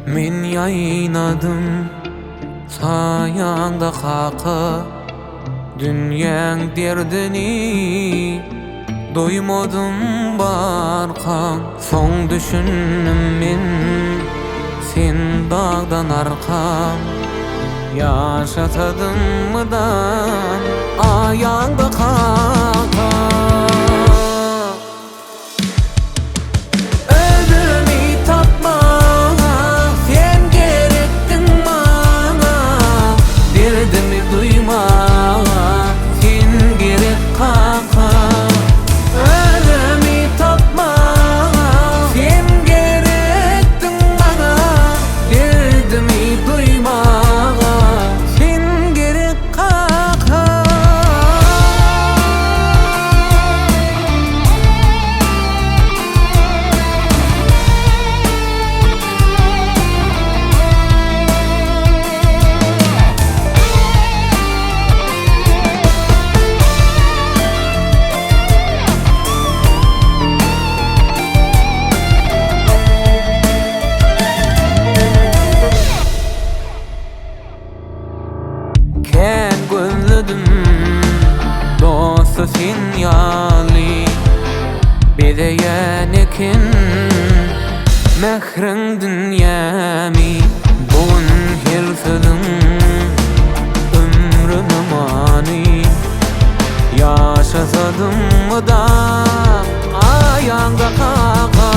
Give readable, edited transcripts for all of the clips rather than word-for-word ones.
Men ýaýnadım saýanda haqa, dünýäň derdini doýmadym barkan. Soň düşündüm men sen dağdan arkam, yaşatadımdan ayağında haqa. Ken gözledim dostu sen ýaly, bedeýän eken mehriň dünýämi. Bugun her sözüň ömrüme many, ýaşasadym-da aýağında haqa.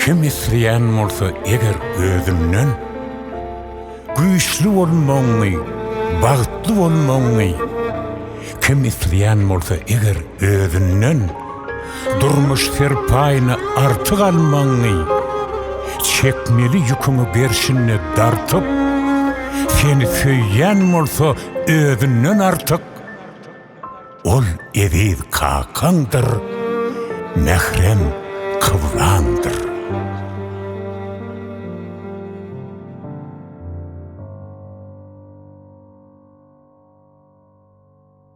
Kim isleýän bolsa eger özümden güýçli bolmagy, bagtly bolmagy, kim isleýän bolsa eger özünden durmuş serpaýyny artyk almagy, çekmeli ýüküňi berşinne dartyp, seni söýýän bolsa özünden artyk, ol eziz kakaňdyr, mehrem kıvrandır.